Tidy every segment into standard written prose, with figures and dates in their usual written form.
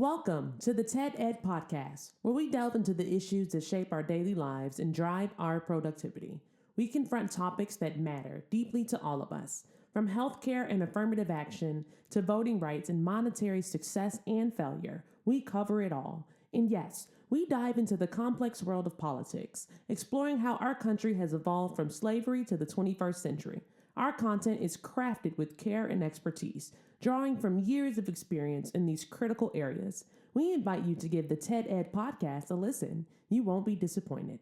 Welcome to the TED Ed Podcast, where we delve into the issues that shape our daily lives and drive our productivity. We confront topics that matter deeply to all of us, from healthcare and affirmative action to voting rights and monetary success and failure. We cover it all. And yes, we dive into the complex world of politics, exploring how our country has evolved from slavery to the 21st century. Our content is crafted with care and expertise, drawing from years of experience in these critical areas. We invite you to give the TED Ed podcast a listen. You won't be disappointed.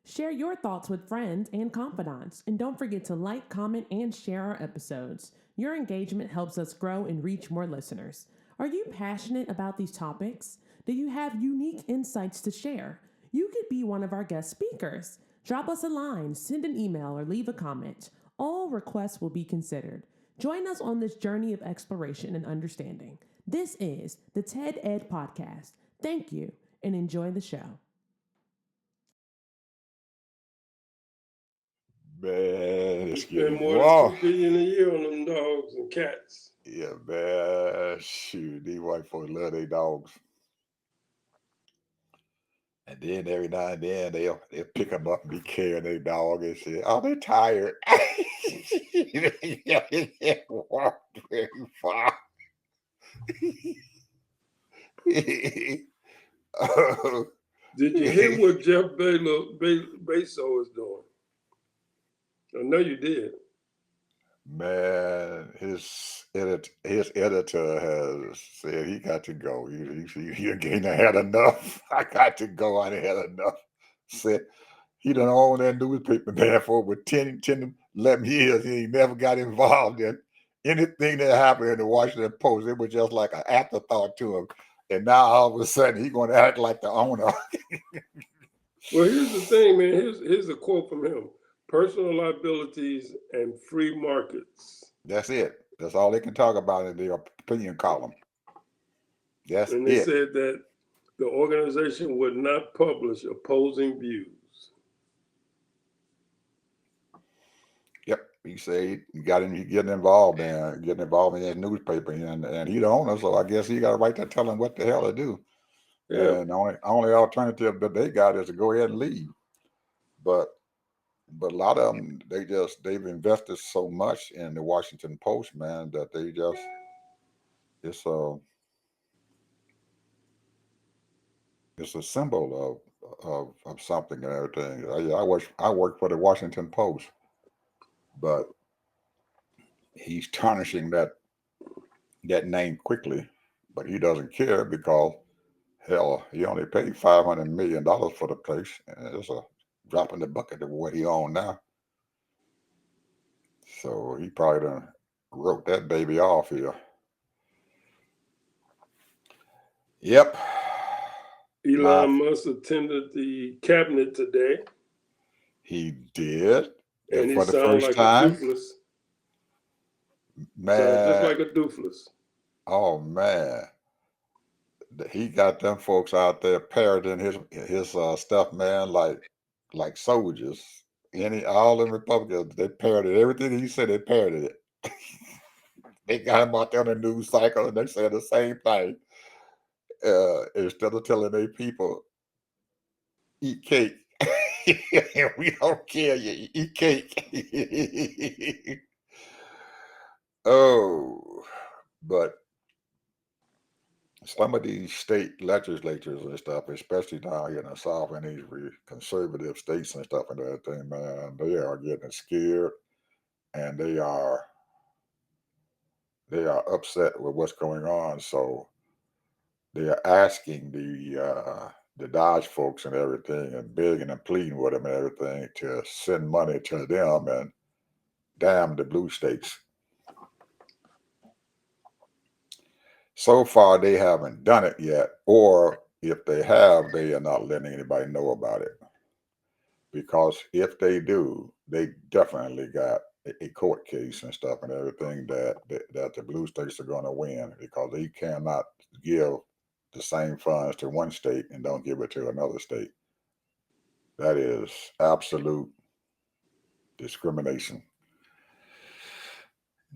Share your thoughts with friends and confidants, and don't forget to like, comment, and share our episodes. Your engagement helps us grow and reach more listeners. Are you passionate about these topics? Do you have unique insights to share? You could be one of our guest speakers. Drop us a line, send an email, or leave a comment. All requests will be considered. Join us on this journey of exploration and understanding. This is the TED Ed Podcast. Thank you, and enjoy the show. Man, it's Spend getting more than warm. $2 billion a year on them dogs and cats. Yeah, man. Shoot, these white folks love their dogs. And then every now and then they'll pick them up and be carrying their dog and say, "Oh, they're tired." They walk very far. Oh, Did you hear what Jeff Bezos is doing? I know you did. man, his editor has said he got to go. He again had enough. I got to go. I had enough. Said he done owned that newspaper man for over 10, 11 years. He never got involved in anything that happened in the Washington Post. It was just like an afterthought to him. And now all of a sudden he's going to act like the owner. Well, here's the thing, man. Here's a quote from him: "Personal liabilities and free markets." That's it. That's all they can talk about in their opinion column. That's And they it. said that the organization would not publish opposing views. Yep. He said he getting involved in his newspaper, and he the owner, so I guess he got a right to tell him what the hell to do. Yeah. And the only alternative that they got is to go ahead and leave. But a lot of them, they've invested so much in the Washington Post, man, that it's a symbol of something and everything. I work for the Washington Post, but he's tarnishing that name quickly. But he doesn't care because hell, he only paid $500 million for the place, and it's a drop in the bucket of what he owns now. So he probably done wrote that baby off here. Yep. Elon Musk attended the cabinet today, He did. and he For the sounded first like a time. doofus. Sounded just Man, like a doofus. oh man. He got them folks out there parroting his stuff, man, like soldiers. All the Republicans, they parroted everything he said, they parroted it. They got him out there on the news cycle and they said the same thing. Instead of telling their people, eat cake. We don't care, you eat cake. Oh, but some of these state legislatures and stuff, especially down here in the South and these conservative states and stuff and everything, man, they are getting scared and they are upset with what's going on. So they are asking the Dodge folks and everything and begging and pleading with them and everything to send money to them and damn the blue states. So far, they haven't done it yet, or if they have, they are not letting anybody know about it. Because if they do, they definitely got a court case and stuff and everything that the blue states are going to win because they cannot give the same funds to one state and don't give it to another state. That is absolute discrimination.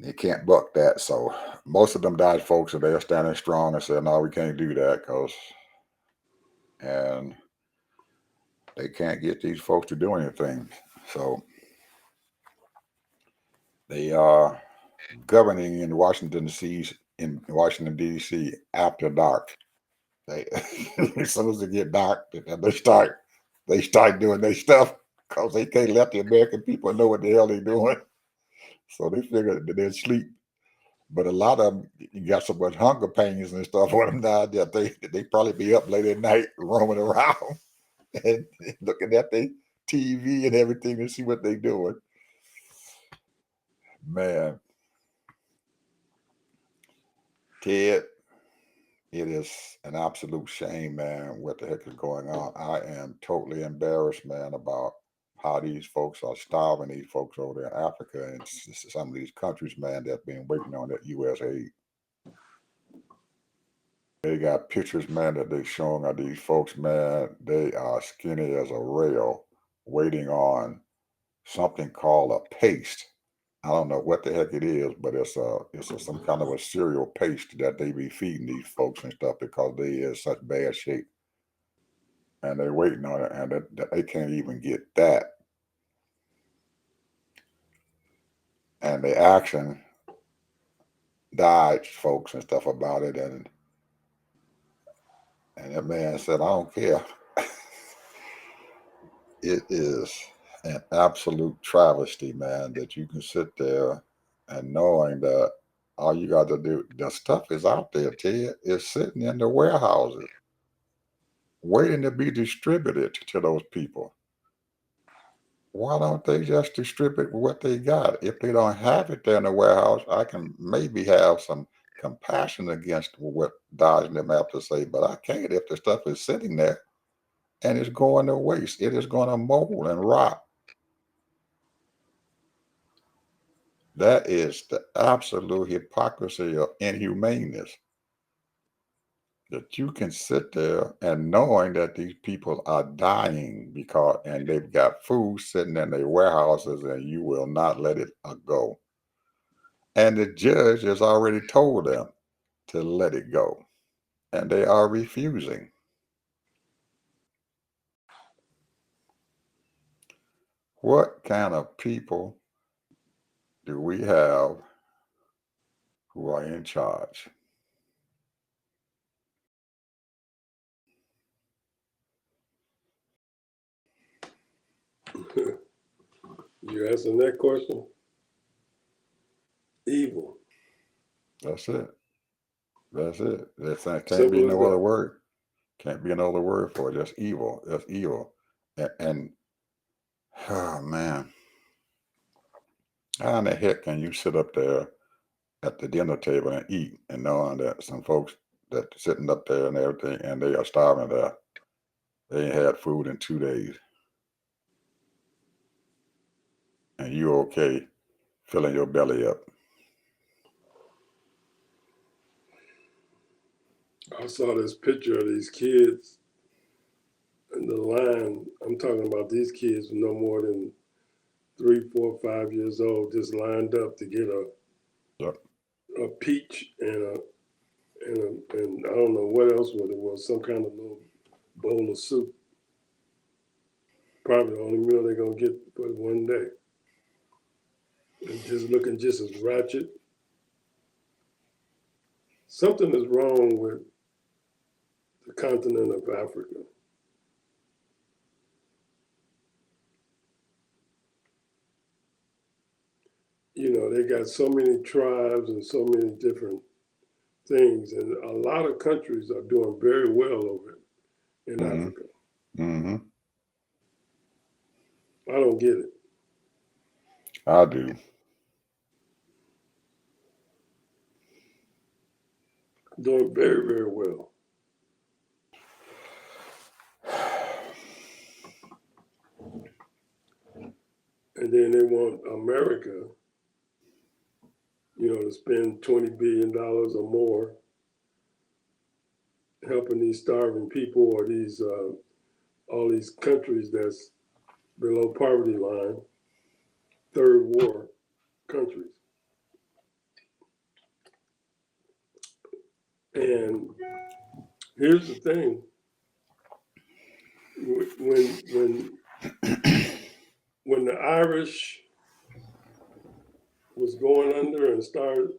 You can't buck that. So most of them Dodge folks are there standing strong and saying, no, we can't do that and they can't get these folks to do anything. So they are governing in Washington D.C. after dark. They as soon as they get dark, they start doing their stuff because they can't let the American people know what the hell they're doing. So they figure that they're asleep. But a lot of them you got so much hunger pains and stuff on them now that they probably be up late at night roaming around and looking at their TV and everything to see what they're doing. Man, Ted, it is an absolute shame, man, what the heck is going on. I am totally embarrassed, man, about how these folks are starving these folks over there in Africa and some of these countries, man, that's been waiting on that U.S. aid. They got pictures, man, that they showing of these folks, man. They are skinny as a rail, waiting on something called a paste. I don't know what the heck it is, but it's some kind of a cereal paste that they be feeding these folks and stuff because they in such bad shape, and they're waiting on it, and they can't even get that. And they action died folks and stuff about it, and that man said, I don't care. It is an absolute travesty, man, that you can sit there and knowing that all you got to do, the stuff is out there, Ted. It's sitting in the warehouses, waiting to be distributed to those people. Why don't they just distribute what they got? If they don't have it there in the warehouse, I can maybe have some compassion against what Dodge and them have to say, but I can't if the stuff is sitting there and it's going to waste. It is going to mold and rot. That is the absolute hypocrisy of inhumaneness. That you can sit there and knowing that these people are dying and they've got food sitting in their warehouses and you will not let it go. And the judge has already told them to let it go. And they are refusing. What kind of people do we have who are in charge? You asking that question? Evil. That's it. That's it. That can't Simple be as no that. other word. Can't be another word for it. That's evil. That's evil. And oh man, how in the heck can you sit up there at the dinner table and eat and knowing that some folks that sitting up there and everything and they are starving there. They ain't had food in 2 days. And you okay filling your belly up. I saw this picture of these kids in the line. I'm talking about these kids no more than 3, 4, 5 years old, just lined up to get Yep. a peach and I don't know what else it was, some kind of little bowl of soup. Probably the only meal they're gonna get for one day. And just looking just as ratchet. Something is wrong with the continent of Africa. You know, they got so many tribes and so many different things, and a lot of countries are doing very well over in Africa. Mm-hmm. I don't get it. I do. Doing very, very well. And then they want America, to spend $20 billion or more helping these starving people or these all these countries that's below poverty line, third world countries. And here's the thing: when the Irish was going under and started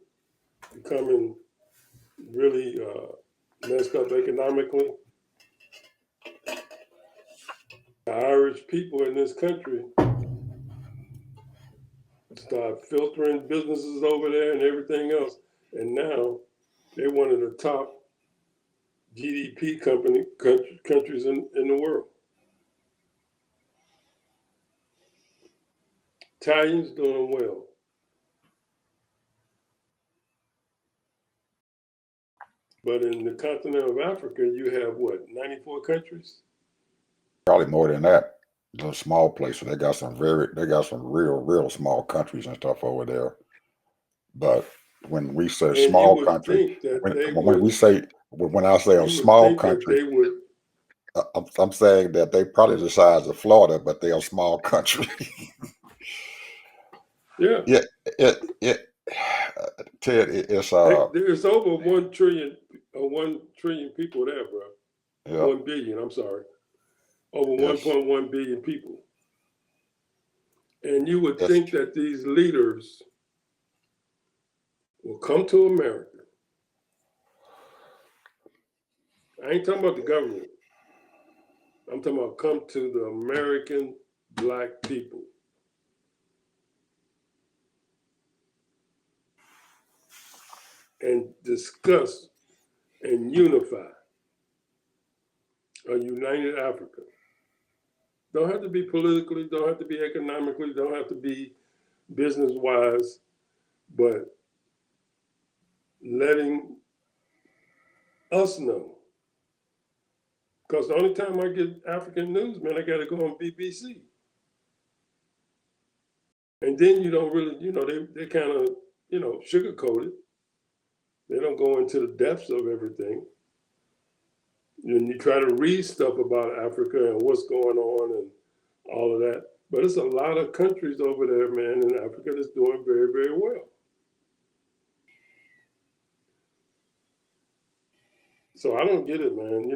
becoming really messed up economically, the Irish people in this country started filtering businesses over there and everything else. And now they're one of the top GDP countries in the world. Italians doing well. But in the continent of Africa, you have what, 94 countries? Probably more than that. Those small places, they got some real small countries and stuff over there. But when we say And you small would country, think that when they when would, we say when I say you a would small think that country, they would, I'm saying that they probably the size of Florida, but they're a small country. yeah. It Ted, it's There's over 1 trillion people there, bro. yeah, 1 billion, I'm sorry. Over it's 1.1 billion people. And you would it's think that these leaders will come to America. I ain't talking about the government. I'm talking about come to the American Black people. And discuss and unify a united Africa. Don't have to be politically, don't have to be economically, don't have to be business-wise, but letting us know. Because the only time I get African news, man, I got to go on BBC. And then you don't really, they kind of, sugarcoat it. They don't go into the depths of everything. And you try to read stuff about Africa and what's going on and all of that. But it's a lot of countries over there, man, in Africa that's doing very, very well. So I don't get it, man.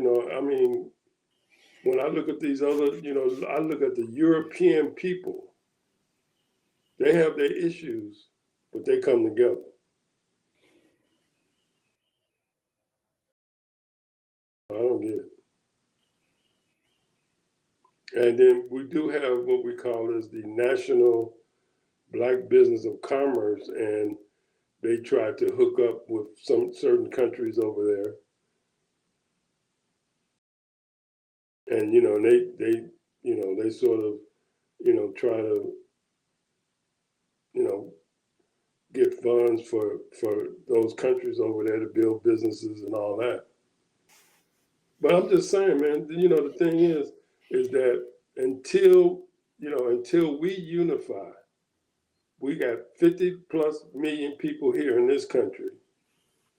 When I look at these other, I look at the European people. They have their issues, but they come together. I don't get it. And then we do have what we call as the National Black Business of Commerce, and they try to hook up with some certain countries over there. And, they sort of, try to, get funds for those countries over there to build businesses and all that. But I'm just saying, man, the thing is that until we unify, we got 50 plus million people here in this country.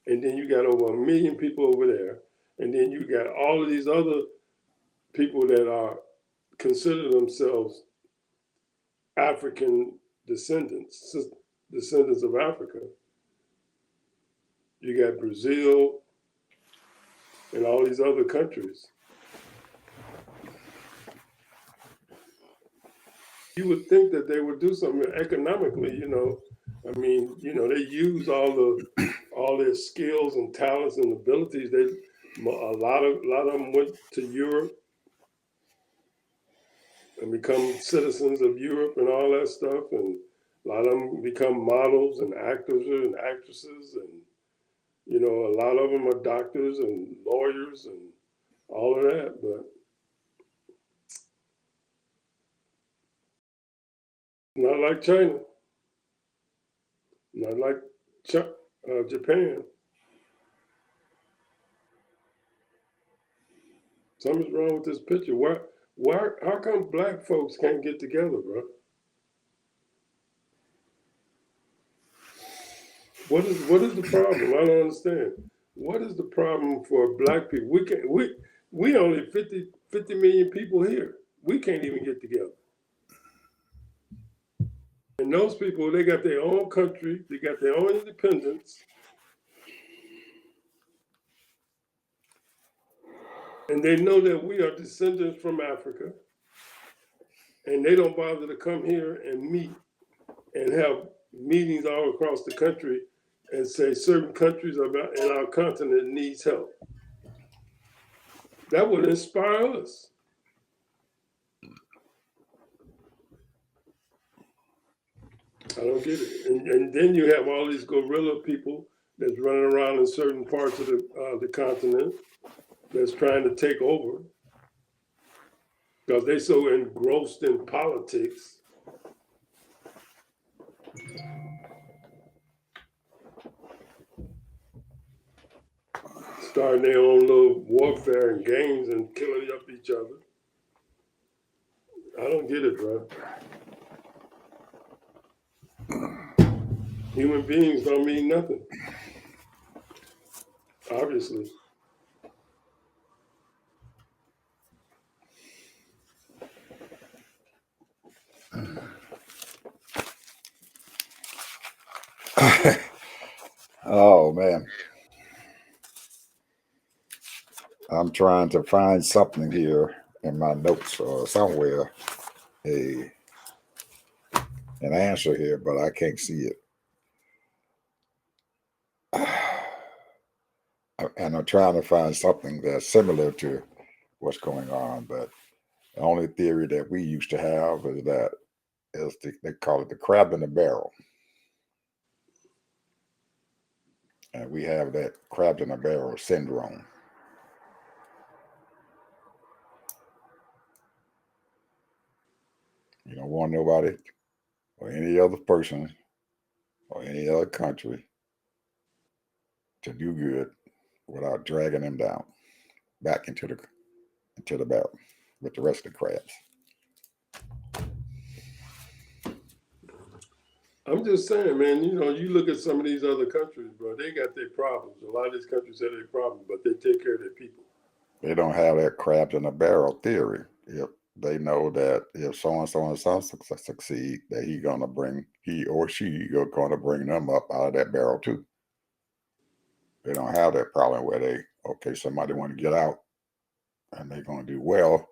And then you got over 1 million people over there. And then you got all of these other people that are consider themselves African descendants of Africa. You got Brazil and all these other countries. You would think that they would do something economically, they use all their skills and talents and abilities. A lot of them went to Europe and become citizens of Europe and all that stuff, and a lot of them become models and actors and actresses, and a lot of them are doctors and lawyers and all of that. But not like China, not like Japan. Something's wrong with this picture. How come black folks can't get together, bro? What is the problem? I don't understand. What is the problem for black people? We only 50 million people here. We can't even get together. And those people, they got their own country, they got their own independence. And they know that we are descendants from Africa, and they don't bother to come here and meet and have meetings all across the country and say certain countries in our continent needs help. That would inspire us. I don't get it. And then you have all these guerrilla people that's running around in certain parts of the continent that's trying to take over because they're so engrossed in politics. Starting their own little warfare and games and killing up each other. I don't get it, bro. Human beings don't mean nothing. Obviously. Oh man, I'm trying to find something here in my notes or somewhere, an answer here, but I can't see it. And I'm trying to find something that's similar to what's going on, but the only theory that we used to have is that they call it the crab in the barrel. And we have that crab in the barrel syndrome. You don't want nobody or any other person or any other country to do good without dragging them down back into the barrel with the rest of the crabs. I'm just saying, man, you look at some of these other countries, bro, they got their problems. A lot of these countries have their problems, but they take care of their people. They don't have that crabs in a barrel theory. If they know that if so and so and so succeed, that he or she gonna bring them up out of that barrel too. They don't have that problem where somebody want to get out and they're gonna do well,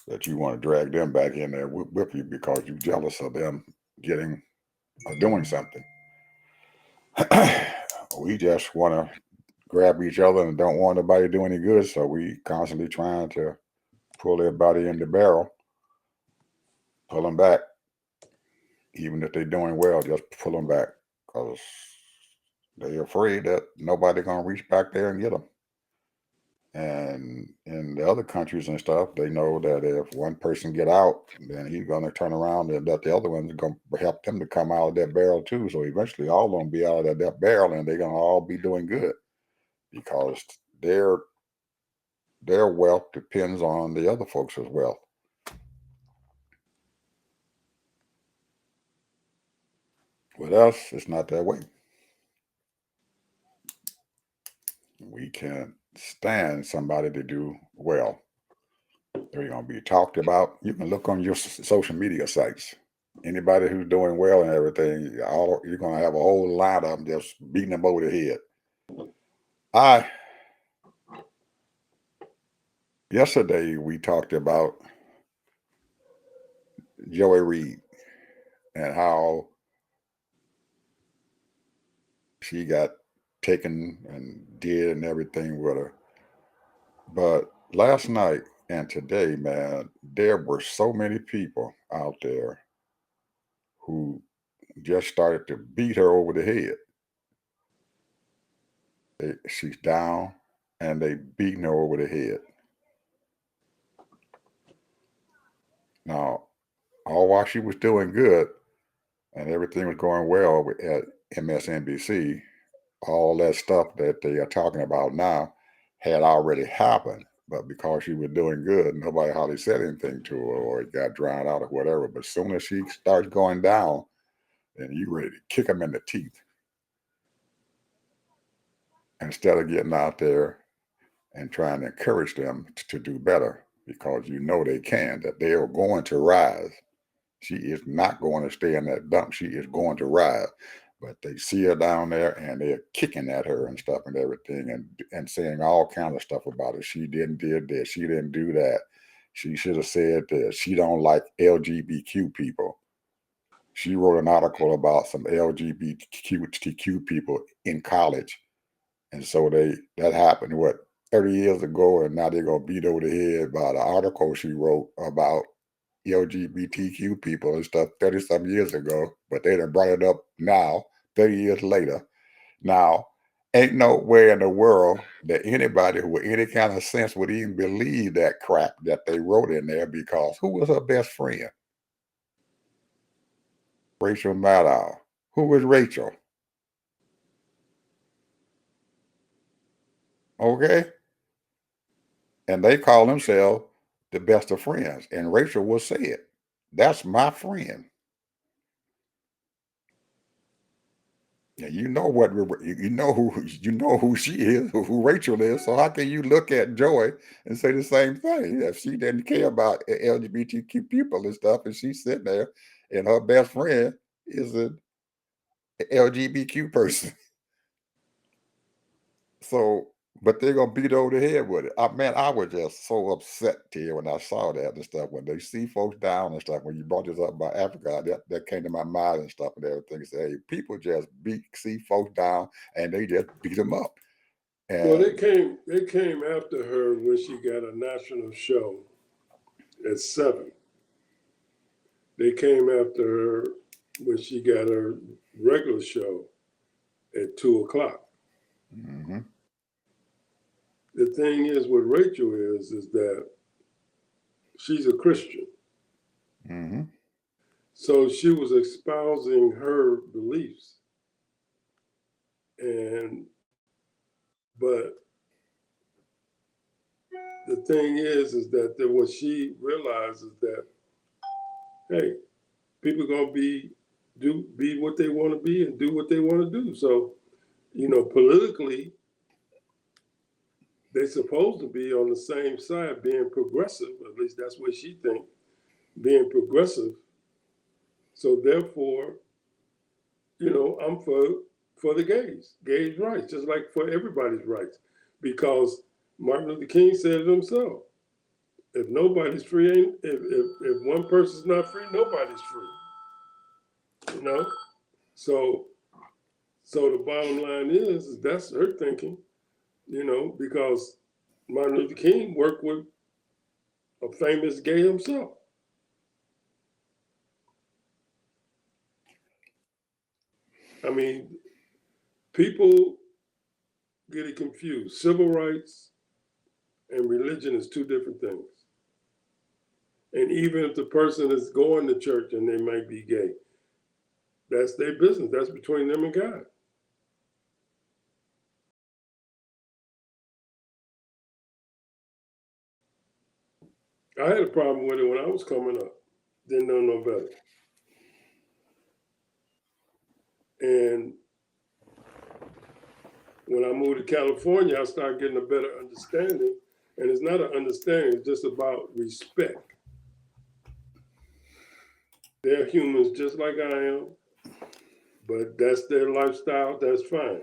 that you want to drag them back in there with you because you're jealous of them getting or doing something. We just want to grab each other and don't want nobody to do any good, so we constantly trying to pull everybody in the barrel, pull them back. Even if they're doing well, just pull them back because they're afraid that nobody gonna reach back there and get them. And in the other countries and stuff, they know that if one person get out, then he's gonna turn around and that the other one's gonna help them to come out of that barrel too. So eventually, all of them be out of that barrel, and they're gonna all be doing good because their wealth depends on the other folks' wealth. With us, it's not that way. We can't stand somebody to do well. They're going to be talked about. You can look on your social media sites. Anybody who's doing well and everything, you're going to have a whole lot of them just beating them over the head. Yesterday, we talked about Joy Reid and how she got taken and did and everything with her. But last night and today, man, there were so many people out there who just started to beat her over the head. She's down and they beating her over the head. Now, all while she was doing good and everything was going well at MSNBC, all that stuff that they are talking about now had already happened. But because she was doing good, nobody hardly said anything to her or it got drowned out or whatever. But as soon as she starts going down, then you ready to kick them in the teeth. Instead of getting out there and trying to encourage them to do better because you know they can, that they are going to rise. She is not going to stay in that dump. She is going to rise. But they see her down there and they're kicking at her and stuff and everything and saying all kinds of stuff about her. She didn't did this. She didn't do that. She should have said that she don't like LGBTQ people. She wrote an article about some LGBTQ people in college. And so that happened, 30 years ago, and now they're gonna beat over the head by the article she wrote about LGBTQ people and stuff 30 some years ago, but they done brought it up now, 30 years later. Now, ain't nowhere in the world that anybody with any kind of sense would even believe that crap that they wrote in there, because who was her best friend? Rachel Maddow. Who was Rachel? Okay? And they call themselves the best of friends. And Rachel will say it. That's my friend. Yeah, you know what you know who she is, who Rachel is. So how can you look at Joy and say the same thing? If she didn't care about LGBTQ people and stuff, and she's sitting there, and her best friend is an LGBTQ person. So, but they're gonna beat over the head with it. I was just so upset here when I saw that and stuff. When they see folks down and stuff. When you brought this up about Africa, that came to my mind and stuff and everything. Say, hey, people just see folks down and they just beat them up. Well, And they came after her when she got a national show at 7. They came after her when she got her regular show at 2:00. mhm, The thing is, with Rachel is that she's a Christian. mhm, So she was espousing her beliefs. But the thing is that what she realizes that, hey, people gonna be what they want to be and do what they want to do. So, politically, they're supposed to be on the same side, being progressive. At least that's what she thinks, being progressive. So therefore, I'm for the gays' rights, just like for everybody's rights, because Martin Luther King said it himself. If nobody's free, if one person's not free, nobody's free. So the bottom line is that's her thinking. Because Martin Luther King worked with a famous gay himself. I mean, people get it confused. Civil rights and religion is two different things. And even if the person is going to church and they might be gay, that's their business. That's between them and God. I had a problem with it when I was coming up. Didn't know no better. And when I moved to California, I started getting a better understanding. And it's not an understanding, it's just about respect. They're humans just like I am, but that's their lifestyle, that's fine.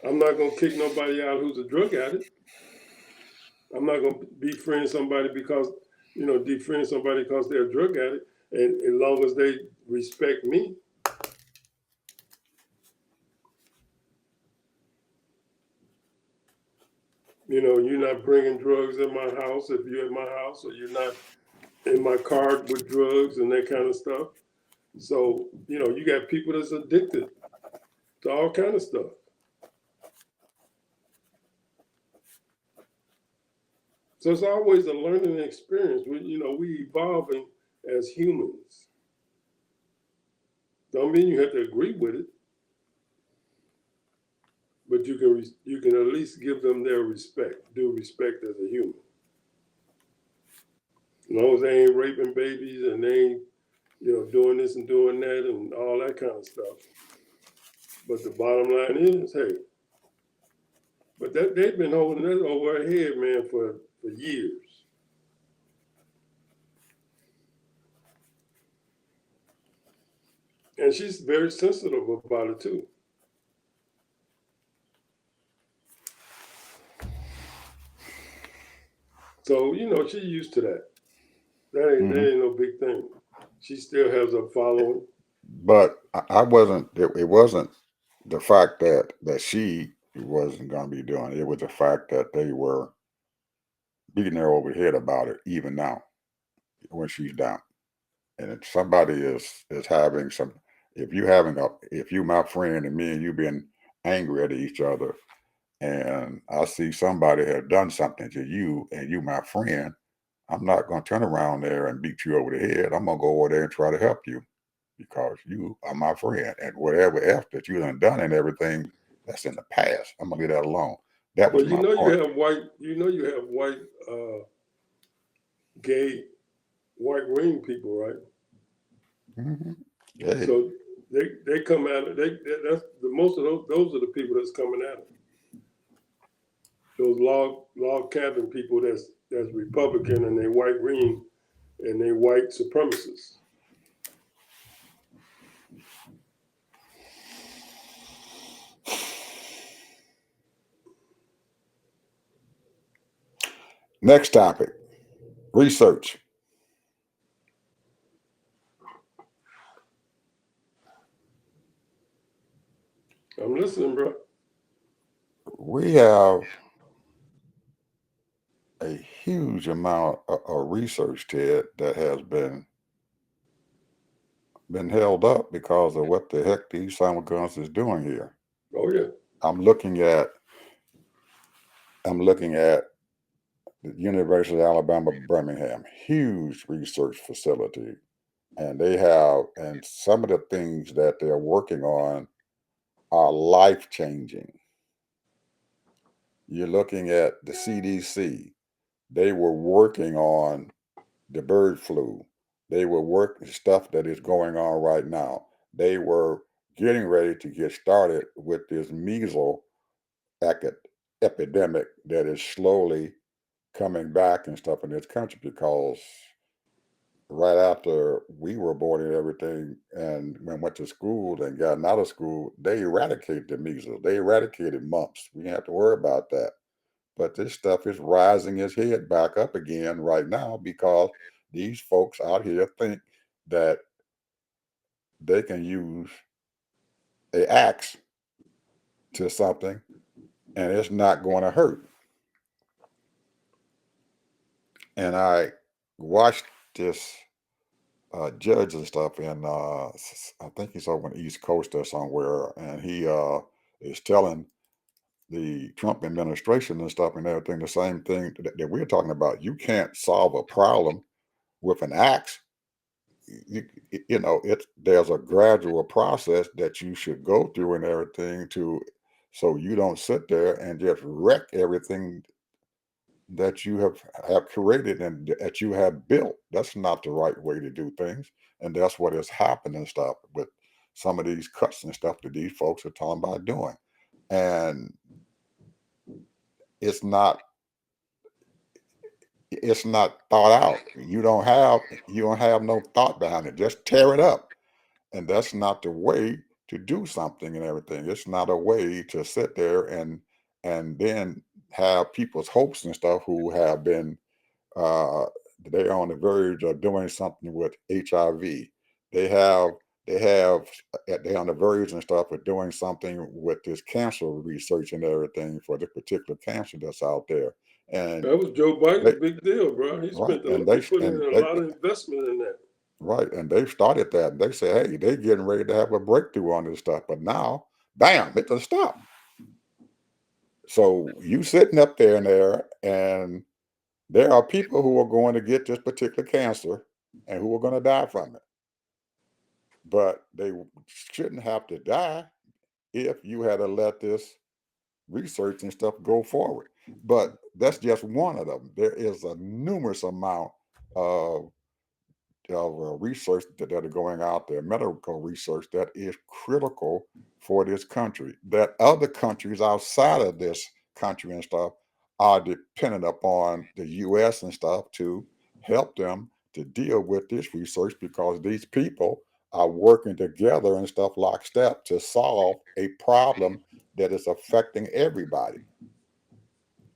I'm not gonna kick nobody out who's a drug addict. I'm not gonna befriend somebody because, defriend somebody because they're a drug addict. And as long as they respect me, you're not bringing drugs in my house if you're at my house, or you're not in my car with drugs and that kind of stuff. So, you got people that's addicted to all kind of stuff. So it's always a learning experience. We evolving as humans. Don't mean you have to agree with it, but you can at least give them their respect. Due respect as a human. As long as they ain't raping babies and they ain't, doing this and doing that and all that kind of stuff. But the bottom line is, hey, but they've been holding that over our head, man, for years. And she's very sensitive about it too. So, she's used to that. That ain't no big thing. She still has a following. But I wasn't. It wasn't the fact that she wasn't going to be doing it. It was the fact that they were beating her over the head about it, even now when she's down. And if somebody is having some, if you my friend and me and you been angry at each other, and I see somebody has done something to you, and you my friend, I'm not going to turn around there and beat you over the head. I'm going to go over there and try to help you because you are my friend. And whatever else that you done and everything, that's in the past. I'm going to leave that alone. That was But my you point. have white gay white ring people, right? Hmm. Hey, So they come at it. That's the most of those are the people that's coming at it. Those log cabin people that's Republican and they white ring and they white supremacists. next topic, research. I'm listening, bro. We have a huge amount of research, Ted, that has been held up because of what the heck these simulguns is doing here. Oh yeah. I'm looking at the University of Alabama, Birmingham, huge research facility, and some of the things that they're working on are life changing. You're looking at the CDC. They were working on the bird flu. They were working stuff that is going on right now. They were getting ready to get started with this measles epidemic that is slowly coming back and stuff in this country because right after we were born and everything and went to school and got out of school, they eradicated the measles. They eradicated mumps. We didn't have to worry about that. But this stuff is rising its head back up again right now because these folks out here think that they can use a axe to something and it's not going to hurt. And I watched this judge and stuff in I think he's over on the East Coast or somewhere, and he is telling the Trump administration and stuff and everything the same thing that we're talking about. You can't solve a problem with an axe. There's a gradual process that you should go through and everything to so you don't sit there and just wreck everything that you have created and that you have built. That's not the right way to do things, and that's what has happened and stuff with some of these cuts and stuff that these folks are talking about doing, and it's not it's not thought out. You don't have no thought behind it. Just tear it up, and that's not the way to do something and everything. It's not a way to sit there and then have people's hopes and stuff who have been uh, they're on the verge of doing something with HIV. They have they're on the verge and stuff of doing something with this cancer research and everything for the particular cancer that's out there. And That was Joe they Biden's big deal, bro. right He put in a lot of investment in that. right and they've started that. And they say, hey, they're getting ready to have a breakthrough on this stuff, but now, bam, it doesn't stop. So you sitting up there and there are people who are going to get this particular cancer and who are going to die from it. But they shouldn't have to die if you had to let this research and stuff go forward. But that's just one of them. There is a numerous amount of research that are going out there, medical research that is critical for this country. That other countries outside of this country and stuff are dependent upon the U.S. and stuff to help them to deal with this research because these people are working together and stuff lockstep to solve a problem that is affecting everybody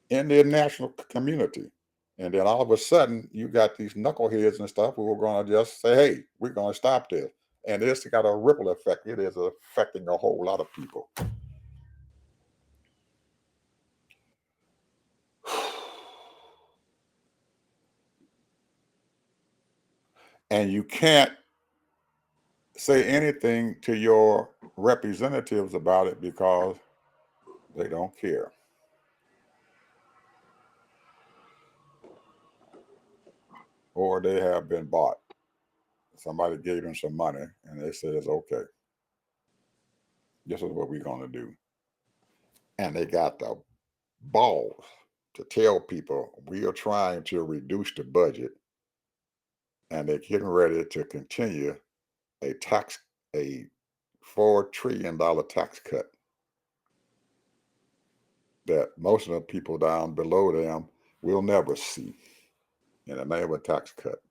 in the international community. And then all of a sudden, you got these knuckleheads and stuff who are going to just say, hey, we're going to stop this. And it's got a ripple effect. It is affecting a whole lot of people. And you can't say anything to your representatives about it because they don't care. Or they have been bought. Somebody gave them some money and they said it's okay. This is what we're going to do. And they got the balls to tell people we are trying to reduce the budget, and they're getting ready to continue a $4 trillion tax cut that most of the people down below them will never see in the name of a tax cut.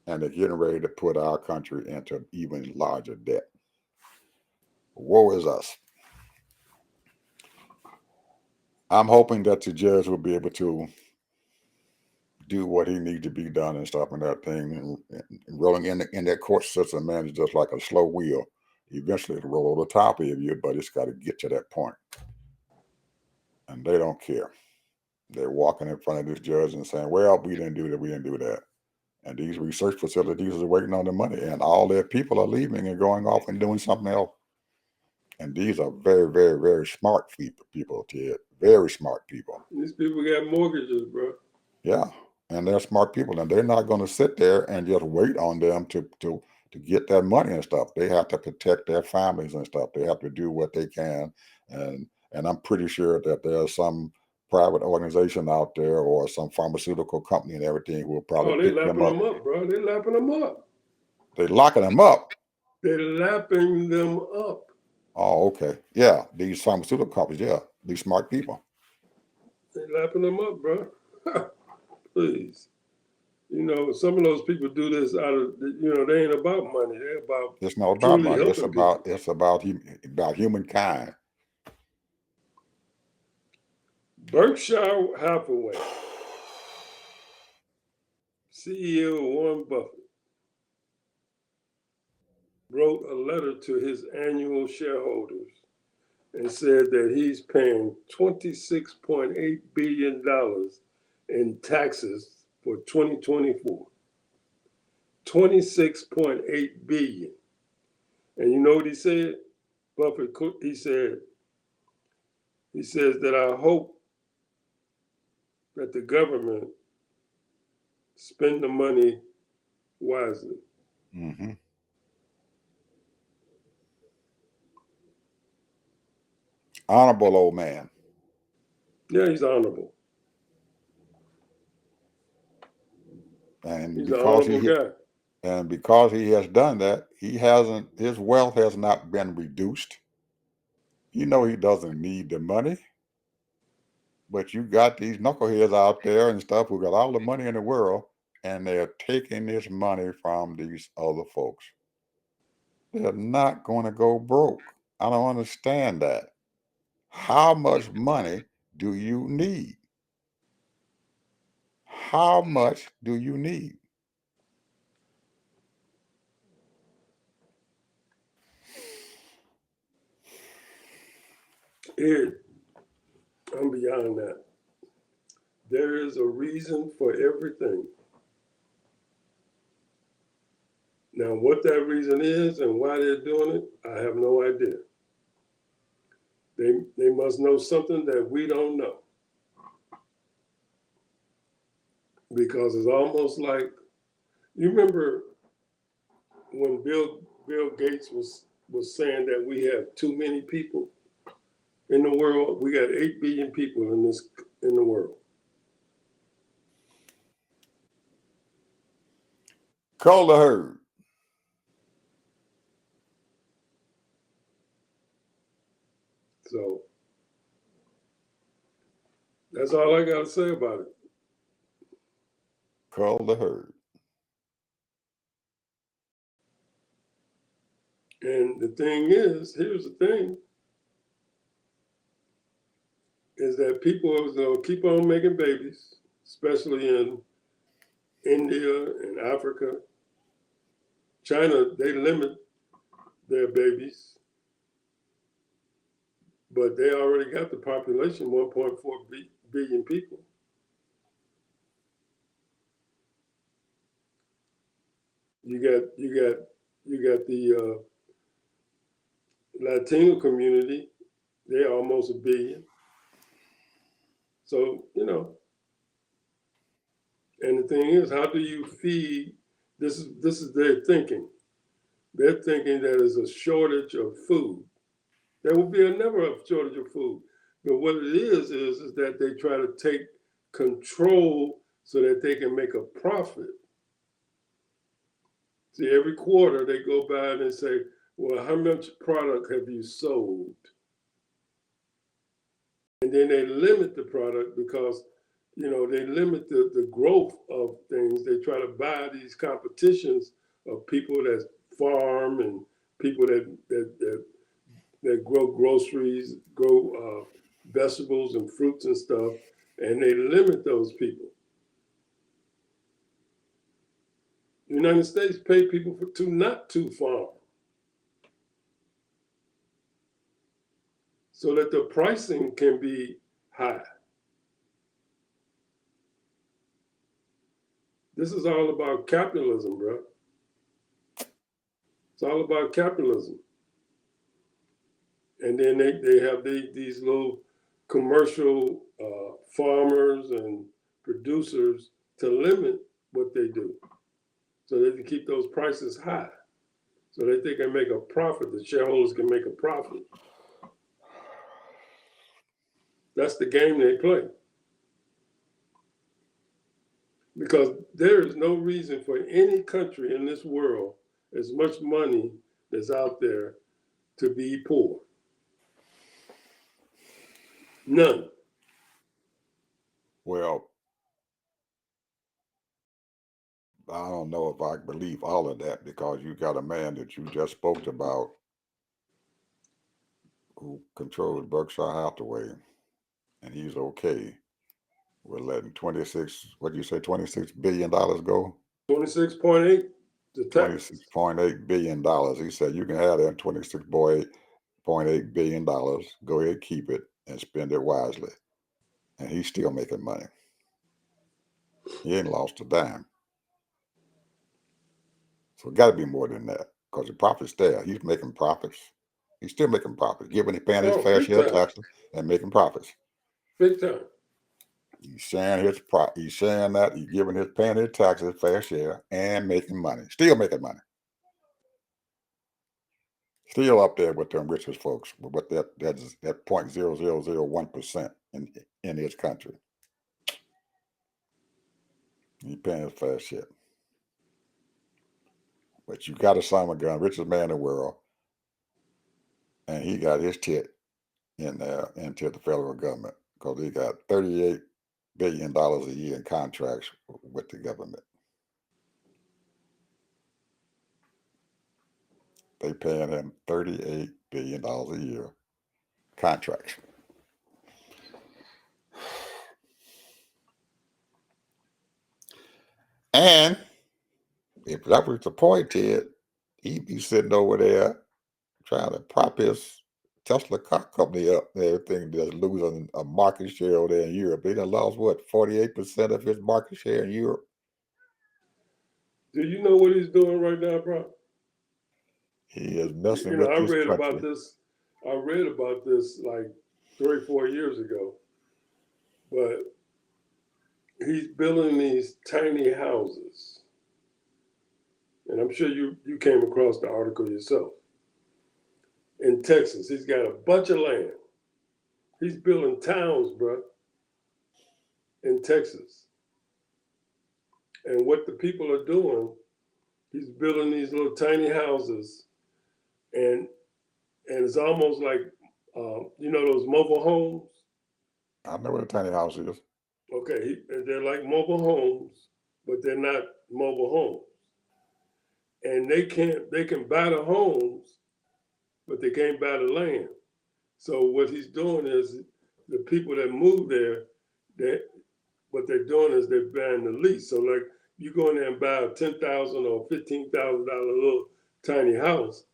And they're getting ready to put our country into even larger debt. Woe is us. I'm hoping that the judge will be able to do what he needs to be done and stopping that thing and rolling in that court system, man, is just like a slow wheel. Eventually it'll roll over the top of you, but it's got to get to that point. And they don't care. They're walking in front of this judge and saying, well, we didn't do that, we didn't do that. And these research facilities are waiting on the money, and all their people are leaving and going off and doing something else. And these are very, very, very smart people, Ted. Very smart people. These people got mortgages, bro. Yeah. And they're smart people, and they're not going to sit there and just wait on them to get that money and stuff. They have to protect their families and stuff. They have to do what they can. And I'm pretty sure that there's some private organization out there or some pharmaceutical company and everything who will probably they pick them lapping up. them up, bro. They lapping them up. They're locking them up. They're lapping them up. Oh, okay. Yeah, these pharmaceutical companies, yeah, these smart people. They're lapping them up, bro. Please. You know, some of those people do this out of, you know, they ain't about money. They're about It's not about truly money. helping people. It's about humankind. Berkshire Hathaway, CEO Warren Buffett, wrote a letter to his annual shareholders and said that he's paying $26.8 billion in taxes for 2024. $26.8 billion. And you know what he said? Buffett, he says that I hope that the government spend the money wisely. Mm-hmm. Honorable old man. Yeah, he's honorable. And he's an honorable guy. And because he has done that, his wealth has not been reduced. You know he doesn't need the money. But you got these knuckleheads out there and stuff who got all the money in the world, and they're taking this money from these other folks. They're not going to go broke. I don't understand that. How much money do you need? How much do you need? I'm beyond that. There is a reason for everything. Now, what that reason is and why they're doing it, I have no idea. They must know something that we don't know. Because it's almost like, you remember when Bill Gates was saying that we have too many people in the world? We got 8 billion people in the world. Call the herd. So that's all I got to say about it. Call the herd. And the thing is, here's the thing, is that people are going to keep on making babies, especially in India and Africa. China, they limit their babies, but they already got the population, 1.4 billion people. You got the Latino community, they're almost a billion. So, and the thing is, how do you feed? This is their thinking. They're thinking that there's a shortage of food. There will be never a shortage of food. But what it is that they try to take control so that they can make a profit. See, every quarter they go by and they say, well, how much product have you sold? And then they limit the product because, they limit the growth of things. They try to buy these competitions of people that farm and people that grow groceries, grow vegetables and fruits and stuff, and they limit those people. The United States pay people not to farm, so that the pricing can be high. This is all about capitalism, bro. It's all about capitalism. And then they have these little commercial farmers and producers to limit what they do, so they can keep those prices high, so that they can make a profit. The shareholders can make a profit. That's the game they play. Because there is no reason for any country in this world, as much money that's out there, to be poor. None. Well, I don't know if I believe all of that, because you got a man that you just spoke about who controls Berkshire Hathaway, and he's okay with letting $26 billion go? 26.8, the tax. $26.8 billion. He said you can have that $26.8 billion. Go ahead, keep it, and spend it wisely. And he's still making money. He ain't lost a dime. So it got to be more than that, because the profit's there. He's making profits. He's still making profits, paying his fair share of taxes and making profits. Big time. He's sharing that. He's paying his taxes, fair share, and making money. Still making money. Still up there with them richest folks, with that 0.0001% in his country. He's paying his fair share. But you got a Simon Gunn, richest man in the world, and he got his tit in there into the federal government, because he got $38 billion a year in contracts with the government. They paying him $38 billion a year contracts. And if that was the point, Ted, he'd be sitting over there trying to prop his Tesla car company up and everything, that's losing a market share over there in Europe. They done lost, 48% of his market share in Europe? Do you know what he's doing right now, bro? He is messing with this country. I read about this like 3 or 4 years ago. But he's building these tiny houses. And I'm sure you came across the article yourself. In Texas, he's got a bunch of land. He's building towns, bro, in Texas. And what the people are doing, he's building these little tiny houses, and it's almost like, those mobile homes? I know what a tiny house is. Okay, they're like mobile homes, but they're not mobile homes. And they can buy the homes, but they can't buy the land. So what he's doing is the people that move there, what they're doing is they're buying the lease. So like you go in there and buy a $10,000 or $15,000 little tiny house,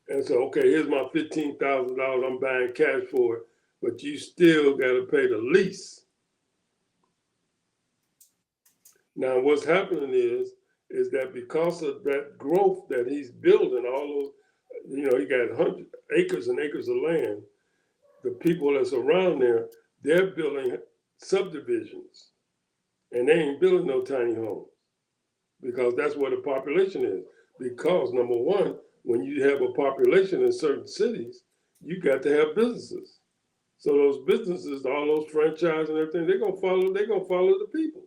and so okay, here's my $15,000. I'm buying cash for it, but you still got to pay the lease. Now what's happening is that because of that growth that he's building, all those, he got 100 acres and acres of land. The people that's around there, they're building subdivisions, and they ain't building no tiny homes because that's where the population is. Because number one, when you have a population in certain cities, you got to have businesses. So those businesses, all those franchise and everything, they're gonna follow the people.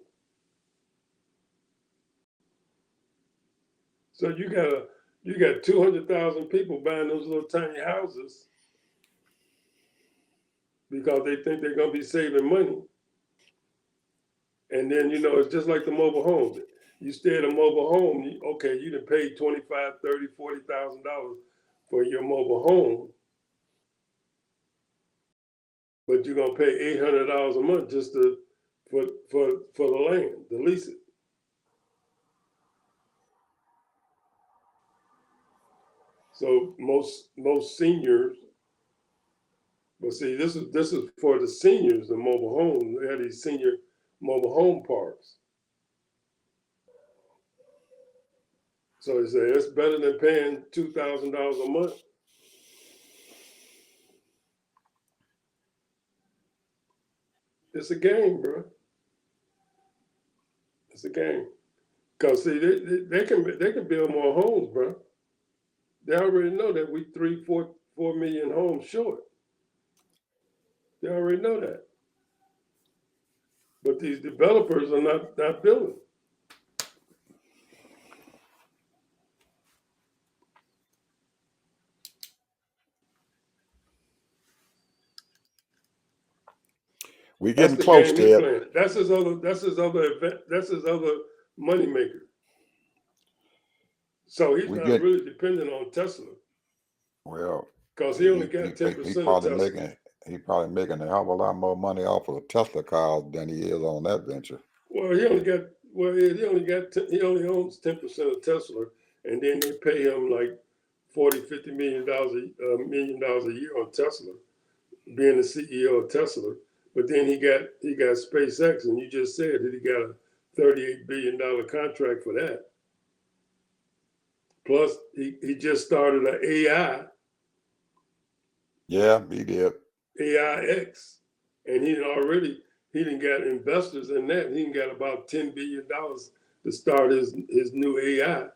So you got 200,000 people buying those little tiny houses because they think they're gonna be saving money. And then it's just like the mobile homes. You stay at a mobile home, you done paid $25,000, $30,000, $40,000 for your mobile home, but you're gonna pay $800 a month just for the land, to lease it. So most seniors, but see, this is for the seniors, the mobile homes. They have these senior mobile home parks. So they say it's better than paying $2,000 a month. It's a game, bro. It's a game. Cause see, they can build more homes, bro. They already know that we 4 million homes short. They already know that. But these developers are not building. We That's getting the close, game he's Ted. playing. That's his other event. That's his other moneymaker. So he's not really dependent on Tesla. Well, because he only got 10% of Tesla. He probably making a hell of a lot more money off of Tesla cars than he is on that venture. Well, he only owns 10% of Tesla, and then they pay him like $40-50 million a year on Tesla, being the CEO of Tesla. But then he got SpaceX, and you just said that he got a $38 billion contract for that. Plus, he just started an AI. Yeah, he did. AIX, and he didn't got investors in that. He got about $10 billion to start his new AI.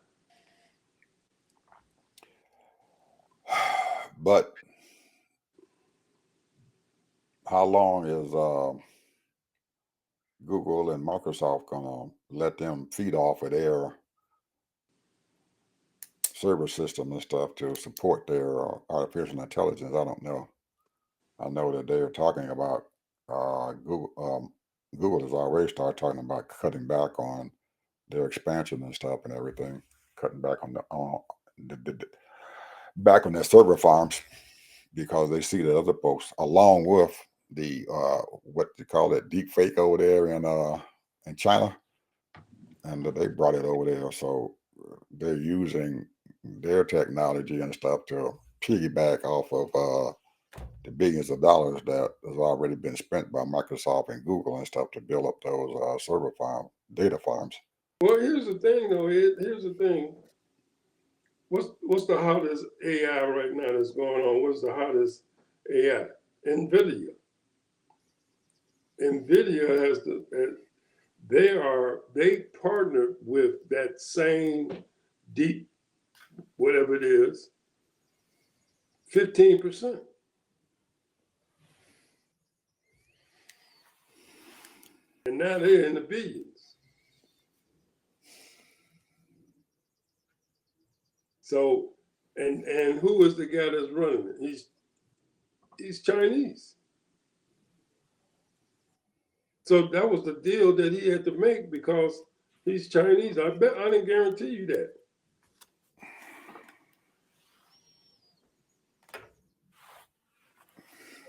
But how long is Google and Microsoft gonna let them feed off of their server system and stuff to support their artificial intelligence? I don't know. I know that they're talking about Google. Google has already started talking about cutting back on their expansion and stuff and everything, cutting back on back on their server farms because they see that other folks, along with the what you call it, deep fake over there in China, and that they brought it over there. So they're using their technology and stuff to piggyback off of the billions of dollars that has already been spent by Microsoft and Google and stuff to build up those server farm data farms. Well, here's the thing, though. Here's the thing. What's the hottest AI right now that's going on? What's the hottest AI? NVIDIA. NVIDIA has they partnered with that same deep, whatever it is, 15%. And now they're in the billions. So, and who is the guy that's running it? He's Chinese. So that was the deal that he had to make because he's Chinese. I didn't guarantee you that.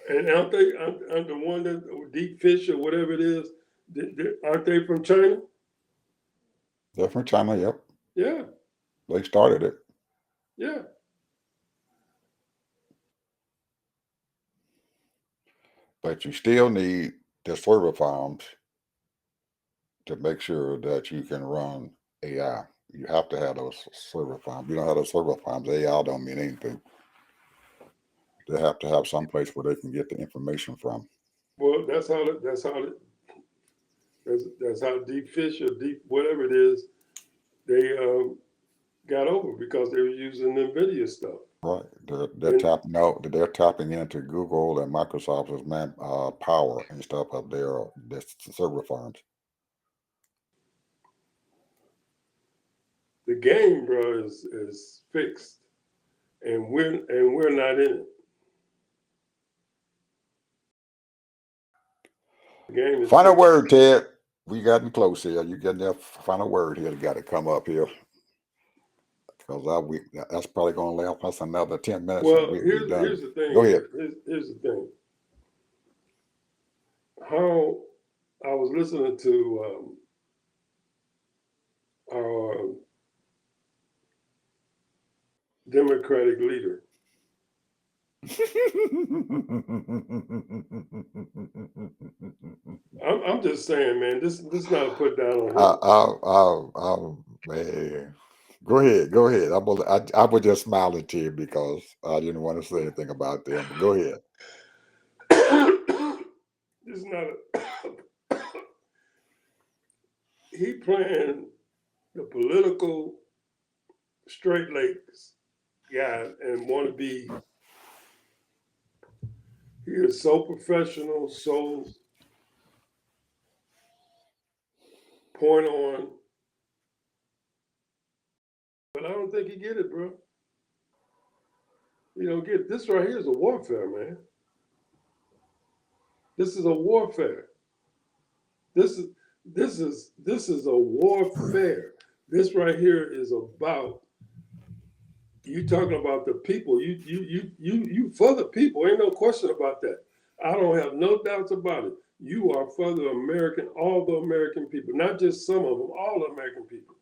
And aren't they? Aren't the one that deep fish or whatever it is? Aren't they from China? They're from China. Yep, Yeah, they started it. yeah. But you still need the server farms to make sure that you can run AI. You have to have those server farms. You don't have those server farms, AI don't mean anything. They have to have some place where they can get the information from. Well, that's how deep fish or deep whatever it is they got over because they were using NVIDIA stuff. Right. They're And tapping out. They're tapping into Google and Microsoft's power and stuff of their server farms. the game, bro, is fixed, and we're not in it. The game is Final fixed. word, Ted. We gotten close here. You getting that final word here? Got to come up here because that's probably going to last us another 10 minutes. Well, We here's done. the thing. Go ahead. Here's the thing. How I was listening to our Democratic leader. I'm just saying, man. This is not a put down on him. Man. Go ahead. I was just smiling to you because I didn't want to say anything about them. But go ahead. This is not a. He playing the political straight legs guy and want to be. He is so professional, so point on. But I don't think he get it, bro. You don't get it. This right here is a warfare, man. This is a warfare. This is a warfare. This right here is about you talking about the people. You for the people. Ain't no question about that. I don't have no doubts about it. You are for the American, all the American people, not just some of them, all the American people.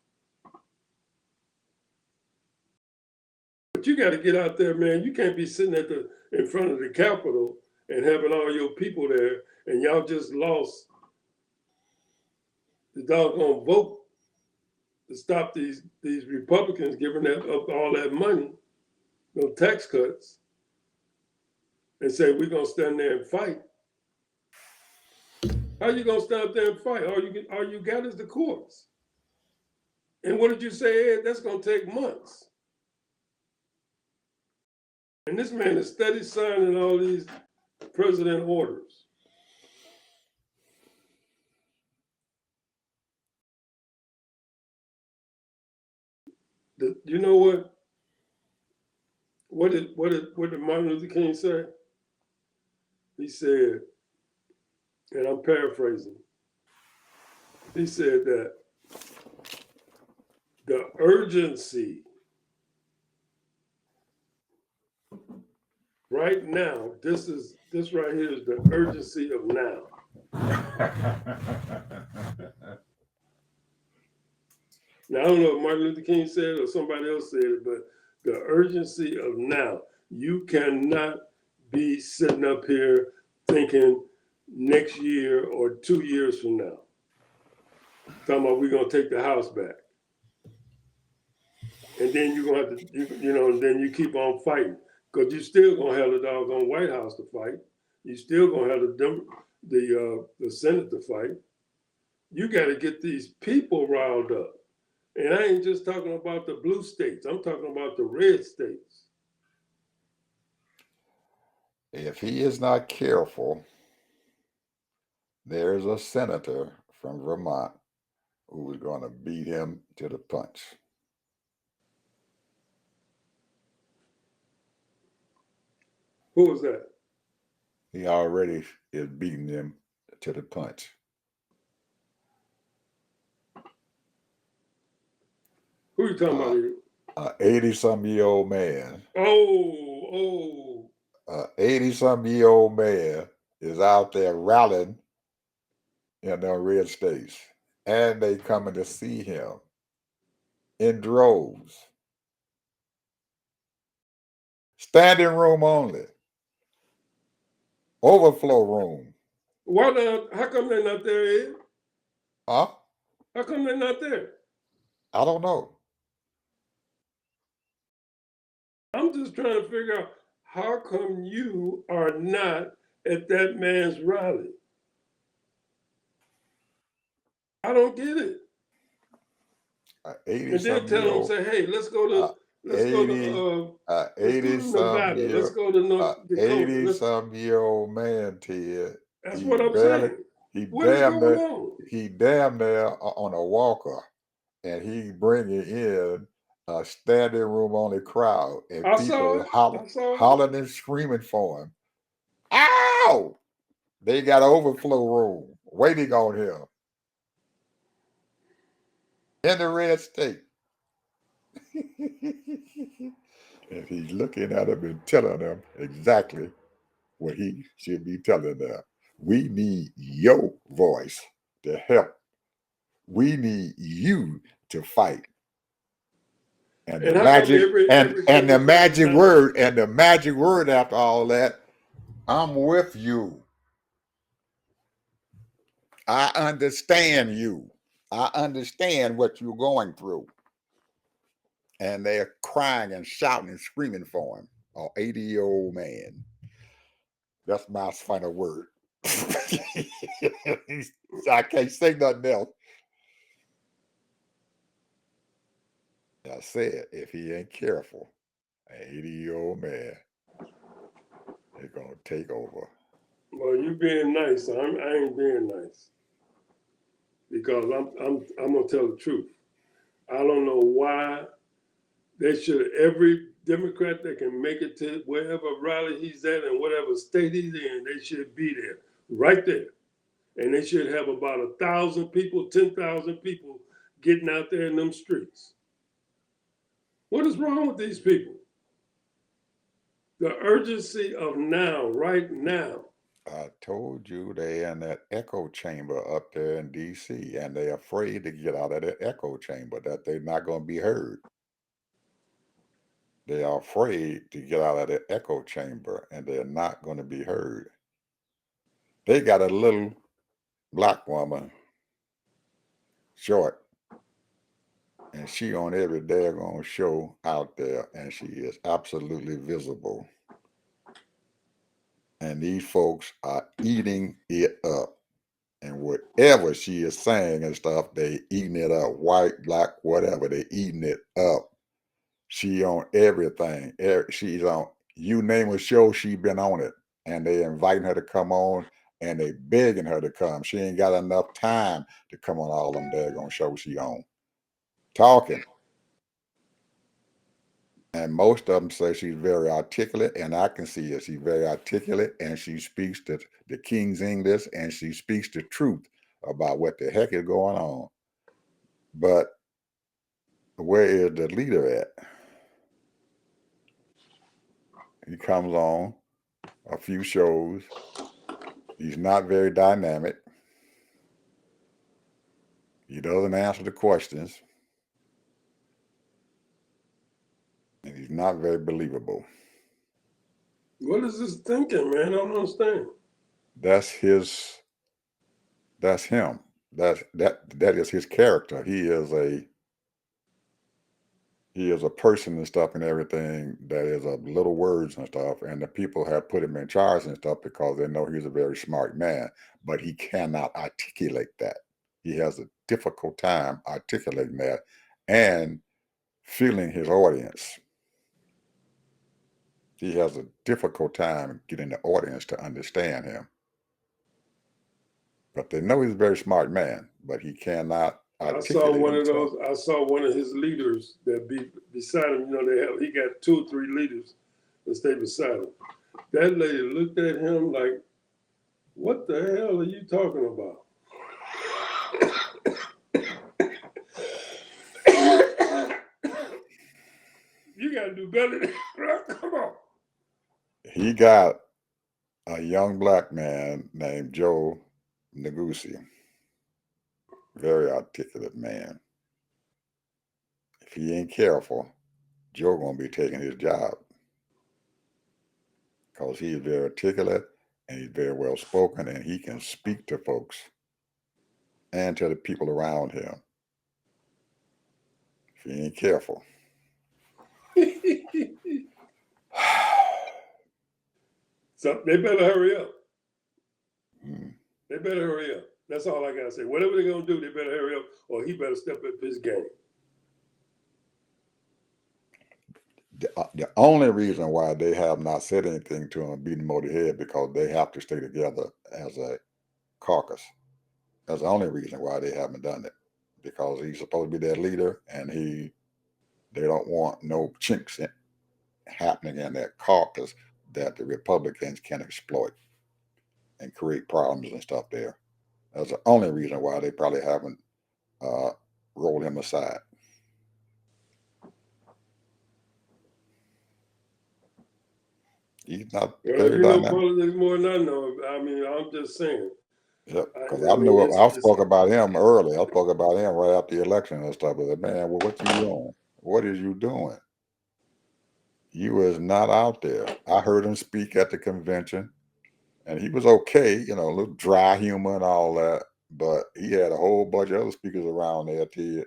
But you got to get out there, man. You can't be sitting in front of the Capitol and having all your people there, and y'all just lost the doggone vote to stop these Republicans giving up all that money, no tax cuts, and say we're gonna stand there and fight. How you gonna stand up there and fight? All you got is the courts. And what did you say, Ed? That's gonna take months. And this man is steady signing all these president orders. You know what? What did Martin Luther King say? He said, and I'm paraphrasing, he said that the urgency right now, this right here is the urgency of now. Now, I don't know if Martin Luther King said it or somebody else said it, but the urgency of now. You cannot be sitting up here thinking next year or 2 years from now, talking about we're going to take the House back. And then you're going to have to, and then you keep on fighting because you still going to have the doggone White House to fight. You still going to have the Senate to fight. You got to get these people riled up. And I ain't just talking about the blue states. I'm talking about the red states. If he is not careful, there's a senator from Vermont who is going to beat him to the punch. Who was that? He already is beating him to the punch. Who are you talking about here? An 80-some-year-old man. Oh, 80-some-year-old man is out there rallying in the red states, and they coming to see him in droves. Standing room only. Overflow room. Why not? How come they're not there, Ed? Huh? How come they're not there? I don't know. I'm just trying to figure out how come you are not at that man's rally. I don't get it. And then tell him, 80-some-year-old, say, hey, let's go to 80-some Nevada. Let's go to North Dakota. 80-some-year-old man, Ted. That's He what I'm barely, saying. he What is damn going near, on? he damn near on a walker, and he bringing in a standing room only crowd, and I saw people it. I saw it. hollering and screaming for him. Ow! They got overflow room waiting on him in the red state. And he's looking at them and telling them exactly what he should be telling them. We need your voice to help. We need you to fight. And the And how come magic every and the Democrat magic not- word and the magic word after all that, I'm with you. I understand you. I understand what you're going through. And they're crying and shouting and screaming for him. An 80-year-old man. That's my final word. I can't say nothing else. I said, if he ain't careful, an 80-year-old man is gonna take over. Well, you being nice. I ain't being nice because I'm gonna tell the truth. I don't know why they should. Every Democrat that can make it to wherever rally he's at and whatever state he's in, they should be there, right there, and they should have about 1,000 people, 10,000 people getting out there in them streets. What is wrong with these people? The urgency of now, right now. I told you they in that echo chamber up there in DC, and they're afraid to get out of that echo chamber, that they're not gonna be heard. They are afraid to get out of the echo chamber, and they're not going to be heard. They got a little black woman, short, and she on every daggone show out there, and she is absolutely visible. And these folks are eating it up. And whatever she is saying and stuff, they eating it up. White, black, whatever, they eating it up. She on everything. She's on, you name a show, she been on it. And they inviting her to come on, and they begging her to come. She ain't got enough time to come on all them daggone shows she on. Talking. And most of them say she's very articulate, and I can see it. She's very articulate, and she speaks the King's English, and she speaks the truth about what the heck is going on. But where is the leader at? He comes on a few shows. He's not very dynamic. He doesn't answer the questions. And he's not very believable. What is this thinking, man? I don't understand. That's him. That is his character. He is a person and stuff and everything that is of little words and stuff. And the people have put him in charge and stuff because they know he's a very smart man, but he cannot articulate that. He has a difficult time articulating that and feeling his audience. He has a difficult time getting the audience to understand him. But they know he's a very smart man, but he cannot articulate I saw one himself. of those. I saw one of his leaders that be beside him. You know, he got 2 or 3 leaders that stay beside him. That lady looked at him like, "What the hell are you talking about?" You got to do better than that. Come on. he got a young black man named Joe Negussie, very articulate man. If he ain't careful, Joe gonna be taking his job because he is very articulate and he's very well spoken and he can speak to folks and to the people around him. If he ain't careful. So they better hurry up. Hmm. They better hurry up. That's all I gotta say. Whatever they're gonna do, they better hurry up, or he better step up his game. The only reason why they have not said anything to him beating him over the head because they have to stay together as a caucus. That's the only reason why they haven't done it, because he's supposed to be their leader, and they don't want no chinks happening in that caucus that the Republicans can exploit and create problems and stuff there. That's the only reason why they probably haven't rolled him aside. He's not Well, very you know dynamic. politics more than I know. I mean, I'm just saying. Yeah, because I I mean, knew I it's spoke about him early. I spoke about him right after the election and stuff. I said, man, well, what you doing? What is you doing? You was not out there. I heard him speak at the convention, and he was okay, a little dry humor and all that. But he had a whole bunch of other speakers around there, Ted,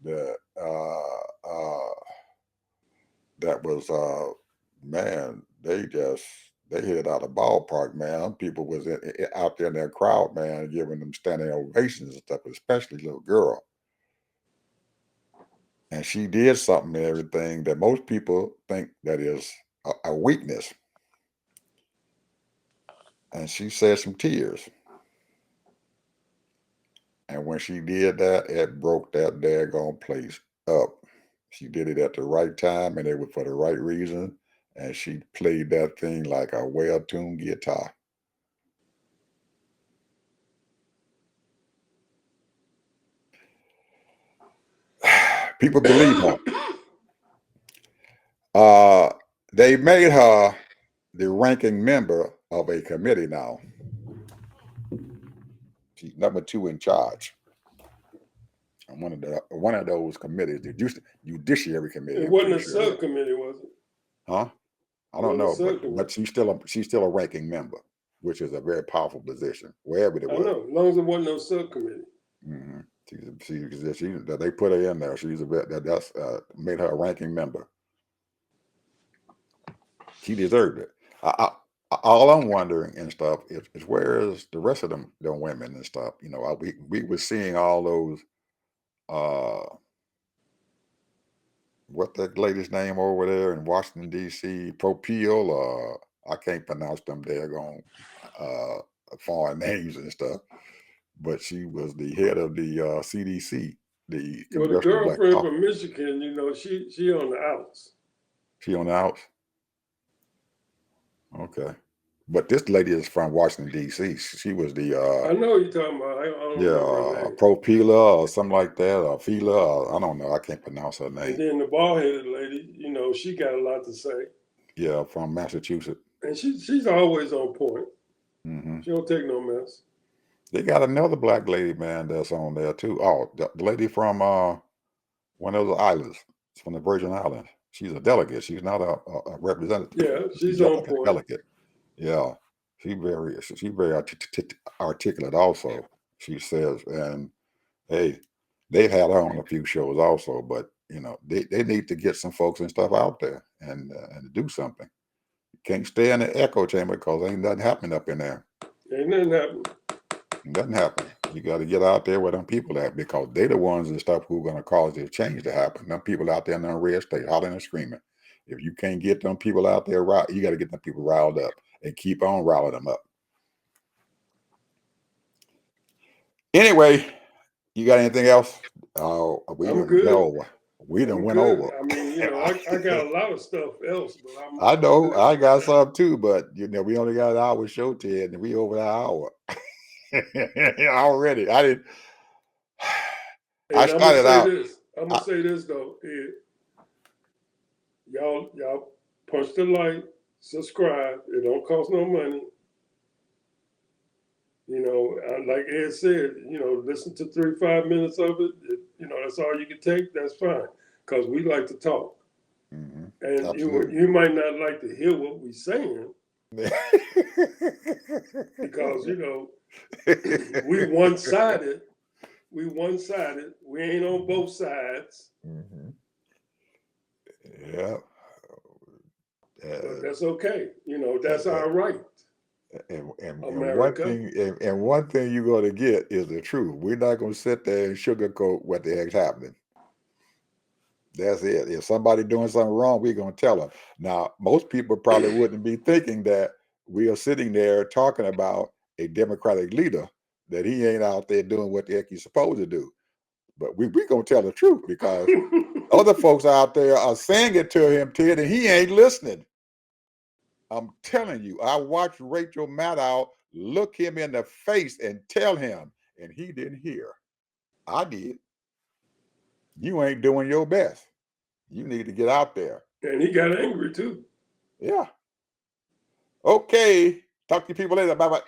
that that was man, they hit out of ballpark, man. Some people was out there in that crowd, man, giving them standing ovations and stuff, especially little girl. And she did something and everything that most people think that is a weakness. And she said some tears. And when she did that, it broke that daggone place up. She did it at the right time and it was for the right reason. And she played that thing like a well-tuned guitar. People believe her. They made her the ranking member of a committee now. She's number 2 in charge. On one of those committees, the Judiciary Committee. It I'm wasn't a pretty sure. subcommittee, was it? Huh? I don't know, but she's still a ranking member, which is a very powerful position, wherever it I was. know, as long as it wasn't no subcommittee. Mm-hmm. They put her in there. She's that's made her a ranking member. She deserved it. All I'm wondering and stuff is where is the rest of them women and stuff? We were seeing all those. What that lady's name over there in Washington D.C. Propel. I can't pronounce them daggone foreign names and stuff. But she was the head of the CDC, the Well, the Congressional Black girlfriend Caucus. from Michigan, she on the outs. She on the outs? Okay. But this lady is from Washington, D.C. She was the I know you're talking about. I don't remember her name. Propela or something like that, or Fila. I don't know. I can't pronounce her name. And then the bald-headed lady, she got a lot to say. Yeah, from Massachusetts. And she's always on point. Mm-hmm. She don't take no mess. They got another black lady, man, that's on there too. Oh, the lady from one of those islands. It's from the Virgin Islands. She's a delegate. She's not a representative. Yeah, she's on like a point. delegate. Yeah, she's very articulate. Also, she says, and hey, they've had her on a few shows also. But they need to get some folks and stuff out there and do something. You can't stay in the echo chamber because ain't nothing happening up in there. Ain't nothing happening. Nothing happened. You got to get out there where them people at, because they the ones and stuff who are going to cause this change to happen. Them people out there in the red state hollering and screaming. If you can't get them people out there, you got to get them people riled up and keep on riling them up. Anyway, you got anything else? I'm good. We done went good. over. I mean, I got a lot of stuff else, but I know I got some too, but we only got an hour show, Ted, and we over that hour already. I didn't. I started out. I'm gonna say this though, Ed. Y'all punch the light, subscribe. It don't cost no money. You know, like Ed said, you know, listen to 3-5 minutes of it. You know, that's all you can take. That's fine, because we like to talk, Mhm. and Absolutely. you might not like to hear what we're saying because you know we one sided. We one sided. We ain't on both sides, Mhm. Yeah. but that's okay. You know, that's Uh, our right, and one America. thing, and one thing you're going to get is the truth. We're not going to sit there and sugarcoat what the heck's happening. That's it. If somebody doing something wrong, we're going to tell them. Now, most people probably wouldn't be thinking that we are sitting there talking about a Democratic leader, that he ain't out there doing what the heck he's supposed to do. But we going to tell the truth, because other folks out there are saying it to him, Ted, and he ain't listening. I'm telling you, I watched Rachel Maddow look him in the face and tell him, and he didn't hear. I did. You ain't doing your best. You need to get out there. And he got angry too. Yeah. Okay. Talk to you people later. Bye bye.